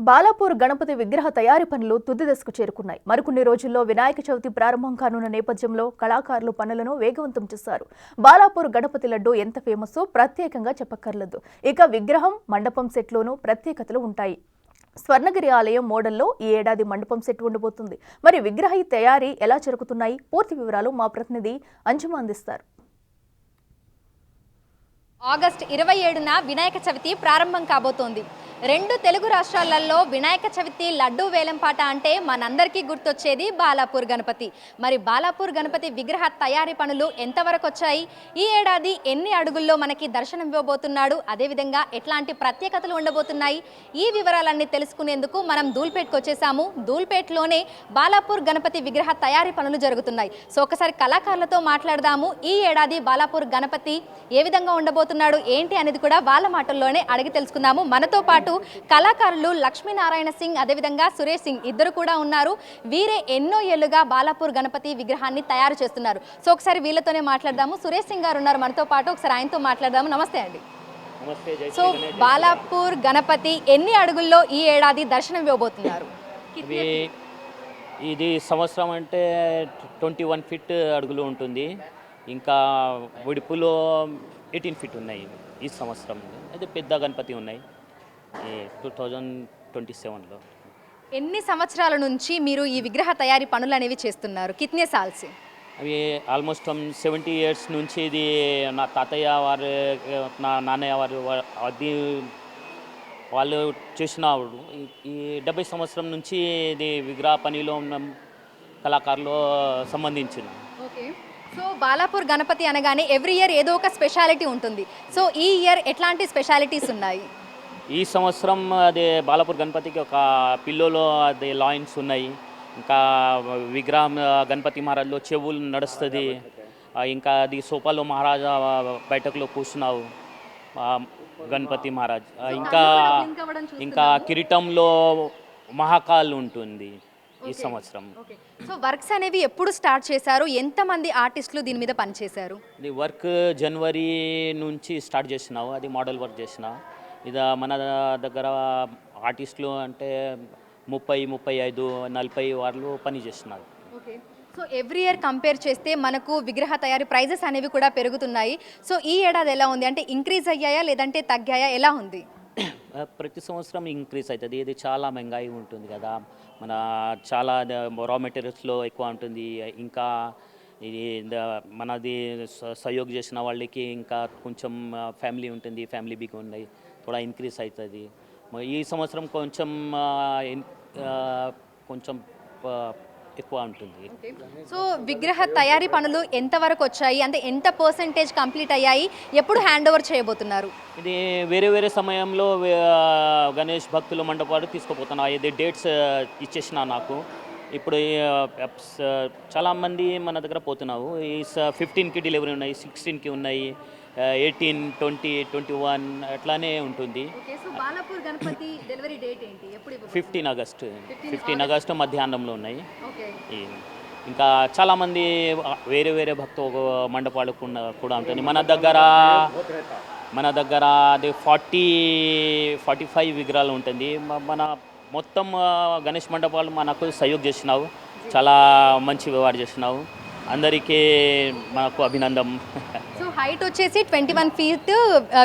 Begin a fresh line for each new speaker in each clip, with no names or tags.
బాలాపూర్ గణపతి విగ్రహ తయారీ పనులు తుది దశకు చేరుకున్నాయి. మరికొన్ని రోజుల్లో వినాయక చవితి ప్రారంభం కానున్న నేపథ్యంలో కళాకారులు పనులను వేగవంతం చేశారు. బాలాపూర్ గణపతి లడ్డు ఎంత ఫేమస్సో ప్రత్యేకంగా చెప్పక్కర్లేదు. ఇక విగ్రహం, మండపం సెట్లోనూ ప్రత్యేకతలు ఉంటాయి. స్వర్ణగిరి ఆలయం మోడల్లో ఈ ఏడాది మండపం సెట్ ఉండబోతుంది. మరి విగ్రహ తయారీ ఎలా జరుగుతున్నాయి? పూర్తి వివరాలు మా ప్రతినిధి అంజుమ అందిస్తారు.
ఆగస్టు 27న వినాయక చవితి ప్రారంభం కాబోతోంది. రెండు తెలుగు రాష్ట్రాలలో వినాయక చవితి లడ్డూ వేలంపాట అంటే మనందరికీ గుర్తొచ్చేది బాలాపూర్ గణపతి. మరి బాలాపూర్ గణపతి విగ్రహ తయారీ పనులు ఎంతవరకు వచ్చాయి? ఈ ఏడాది ఎన్ని అడుగుల్లో మనకి దర్శనం ఇవ్వబోతున్నాడు? అదేవిధంగా ఎట్లాంటి ప్రత్యేకతలు ఉండబోతున్నాయి? ఈ వివరాలన్నీ తెలుసుకునేందుకు మనం ధూల్పేట్కి వచ్చేసాము. ధూల్పేట్లోనే బాలాపూర్ గణపతి విగ్రహ తయారీ పనులు జరుగుతున్నాయి. సో ఒకసారి కళాకారులతో మాట్లాడదాము. ఈ ఏడాది బాలాపూర్ గణపతి ఏ విధంగా ఉండబోతున్నాడు ఏంటి అనేది కూడా వాళ్ళ మాటల్లోనే అడిగి తెలుసుకుందాము. మనతో పాటు కళాకారులు లక్ష్మీనారాయణ సింగ్, అదేవిధంగా సురేష్ సింగ్ ఇద్దరు కూడా ఉన్నారు. వీరే ఎన్నో ఏళ్లుగా బాలాపూర్ గణపతి విగ్రహాన్ని తయారు చేస్తున్నారు. సో ఒకసారి వీళ్ళతోనే మాట్లాడదాము. సురేష్ సింగ్ గారు ఉన్నారు మనతో పాటు, ఒకసారి ఆయనతో మాట్లాడదాము. నమస్తే అండి. సో బాలాపూర్ గణపతి ఎన్ని అడుగుల్లో ఈ ఏడాది దర్శనం ఇవ్వబోతున్నారు?
ఇది సంవత్సరం అంటే 21 ఫీట్ అడుగులు ఉంటుంది. ఇంకా ఉడుపులో 18 ఫీట్ ఉన్నాయి ఈ సంవత్సరం. అయితే పెద్ద గణపతి ఉన్నాయి 2027లో.
ఎన్ని సంవత్సరాల నుంచి మీరు ఈ విగ్రహ తయారీ పనులు అనేవి చేస్తున్నారు? కిత్నే సాల్స్?
అవి ఆల్మోస్ట్ 70 ఇయర్స్ నుంచి ఇది నా తాతయ్య వారు, నా నాన్నయ్య వారు అది వాళ్ళు చేసినవాడు. ఈ 70 సంవత్సరం నుంచి ఇది విగ్రహ పనిలో ఉన్న కళాకారులు సంబంధించిన.
ఓకే. సో బాలాపూర్ గణపతి అనగానే ఎవ్రీ ఇయర్ ఏదో ఒక స్పెషాలిటీ ఉంటుంది. సో ఈ ఇయర్ ఎట్లాంటి స్పెషాలిటీస్ ఉన్నాయి?
ఈ సంవత్సరం అదే బాలాపూర్ గణపతికి ఒక పిల్లోలో అదే లాయిన్స్ ఉన్నాయి. ఇంకా విగ్రహం గణపతి మహారాజ్లో చెవులు నడుస్తుంది. ఇంకా అది సోపాలో మహారాజా బయటకులో కూర్చున్నావు గణపతి మహారాజ్. ఇంకా కిరీటంలో మహాకాల్ ఉంటుంది ఈ సంవత్సరం.
సో వర్క్స్ అనేవి ఎప్పుడు స్టార్ట్ చేశారు? ఎంతమంది ఆర్టిస్టులు దీని మీద పనిచేశారు?
ఇది వర్క్ జనవరి నుంచి స్టార్ట్ చేసినావు. అది మోడల్ వర్క్ చేసిన. ఇది మన దగ్గర ఆర్టిస్టులు అంటే 30, 35, 40 వాళ్ళు పని చేస్తున్నారు.
Okay. So every year compare చేస్తే మనకు విగ్రహ తయారీ ప్రైజెస్ అనేవి కూడా పెరుగుతున్నాయి. సో ఈ ఏడాది ఎలా ఉంది? అంటే ఇంక్రీజ్ అయ్యాయా లేదంటే తగ్గాయా? ఎలా ఉంది?
ప్రతి సంవత్సరం ఇంక్రీజ్ అవుతుంది. ఇది చాలా మహంగాయి ఉంటుంది కదా. మన చాలా రా మెటీరియల్స్లో ఎక్కువ ఉంటుంది. ఇంకా ఇది మనది సహయోగం చేసిన వాళ్ళకి ఇంకా కొంచెం ఫ్యామిలీ ఉంటుంది, ఫ్యామిలీ బిగ్ ఉన్నాయి, కూడా ఇంక్రీజ్ అవుతుంది. ఈ సంవత్సరం కొంచెం ఎక్కువ ఉంటుంది.
సో విగ్రహ తయారీ పనులు ఎంతవరకు వచ్చాయి? అంటే ఎంత పర్సెంటేజ్ కంప్లీట్ అయ్యాయి? ఎప్పుడు హ్యాండ్ ఓవర్ చేయబోతున్నారు?
ఇది వేరే వేరే సమయంలో గణేష్ భక్తుల మండపాలు తీసుకుపోతున్నా. ఇది డేట్స్ ఇచ్చేసిన నాకు. ఇప్పుడు చాలామంది మన దగ్గర పోతున్నావు. ఈ 15కి డెలివరీ ఉన్నాయి, 16కి ఉన్నాయి, 18, 20, 21 అట్లానే ఉంటుంది. 15 ఆగస్టు మధ్యాహ్నంలో ఉన్నాయి. ఇంకా చాలామంది వేరే వేరే భక్తు మండపాలు కూడా ఉంటుంది. మన దగ్గర అది 40-45 విగ్రహాలు ఉంటుంది. మన మొత్తం గణేష్ మండపాలు మనకు సహయోగం చేసినావు. చాలా మంచి వ్యవహారం చేసినావు. అందరికీ మనకు అభినందనం.
సో హైట్ వచ్చేసి 21 ఫీట్,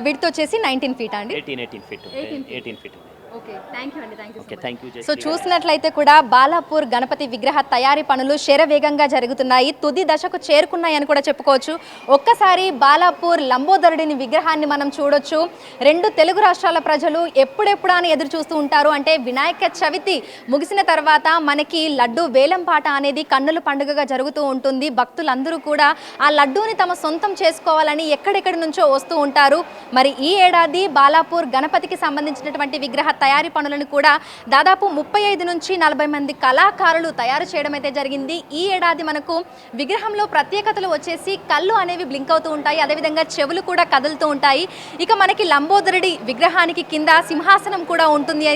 విడ్త్ వచ్చేసి 19 ఫీట్ అండి.
18 ఫీట్.
ఓకే, థ్యాంక్ యూ అండి.
Thank you.
సో చూసినట్లయితే కూడా బాలాపూర్ గణపతి విగ్రహ తయారీ పనులు శరవేగంగా జరుగుతున్నాయి, తుది దశకు చేరుకున్నాయని కూడా చెప్పుకోవచ్చు. ఒక్కసారి బాలాపూర్ లంబోదరుడిని విగ్రహాన్ని మనం చూడొచ్చు. రెండు తెలుగు రాష్ట్రాల ప్రజలు ఎప్పుడెప్పుడా అని ఎదురు చూస్తూ ఉంటారు. అంటే వినాయక చవితి ముగిసిన తర్వాత మనకి లడ్డు వేలంపాట అనేది కన్నుల పండుగగా జరుగుతూ ఉంటుంది. భక్తులందరూ కూడా ఆ లడ్డూని తమ సొంతం చేసుకోవాలని ఎక్కడెక్కడి నుంచో వస్తూ ఉంటారు. మరి ఈ ఏడాది బాలాపూర్ గణపతికి సంబంధించినటువంటి విగ్రహ తయారీ పనులను కూడా దాదాపు 35 నుంచి 40 మంది కళాకారులు తయారు చేయడం అయితే జరిగింది. ఈ ఏడాది మనకు విగ్రహంలో ప్రత్యేకతలు వచ్చేసి కళ్ళు అనేవి బ్లింక్ అవుతూ ఉంటాయి, అదేవిధంగా చెవులు కూడా కదులుతూ ఉంటాయి. ఇక మనకి లంబోదరుడి విగ్రహానికి కింద సింహాసనం కూడా ఉంటుంది.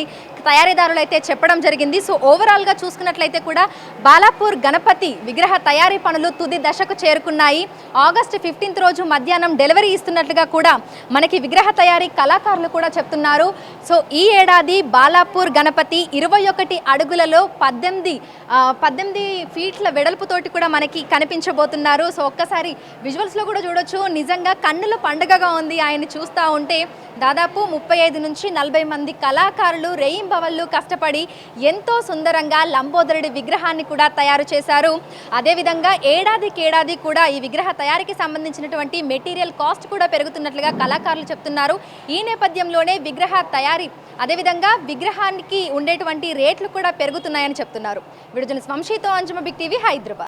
తయారీదారులు అయితే చెప్పడం జరిగింది. సో ఓవరాల్గా చూసుకున్నట్లయితే కూడా బాలాపూర్ గణపతి విగ్రహ తయారీ పనులు తుది దశకు చేరుకున్నాయి. ఆగస్టు 15 రోజు మధ్యాహ్నం డెలివరీ ఇస్తున్నట్లుగా కూడా మనకి విగ్రహ తయారీ కళాకారులు కూడా చెప్తున్నారు. సో ఈ ఏడాది బాలాపూర్ గణపతి 21 అడుగులలో 18 ఫీట్ల వెడల్పుతోటి కూడా మనకి కనిపించబోతున్నారు. సో ఒక్కసారి విజువల్స్లో కూడా చూడొచ్చు, నిజంగా కన్నుల పండుగగా ఉంది ఆయన్ని చూస్తూ ఉంటే. దాదాపు 35 నుంచి 40 మంది కళాకారులు రేయింబవళ్ళు కష్టపడి ఎంతో సుందరంగా లంబోదరుడి విగ్రహాన్ని కూడా తయారు చేశారు. అదేవిధంగా ఏడాదికి కూడా ఈ విగ్రహ తయారీకి సంబంధించినటువంటి మెటీరియల్ కాస్ట్ కూడా పెరుగుతున్నట్లుగా కళాకారులు చెప్తున్నారు. ఈ నేపథ్యంలోనే విగ్రహ తయారీ అదేవిధంగా విగ్రహానికి ఉండేటువంటి రేట్లు కూడా పెరుగుతున్నాయని చెప్తున్నారు. విడుదల వంశీతో అంజుమ బిగ్ టీవీ హైదరాబాద్.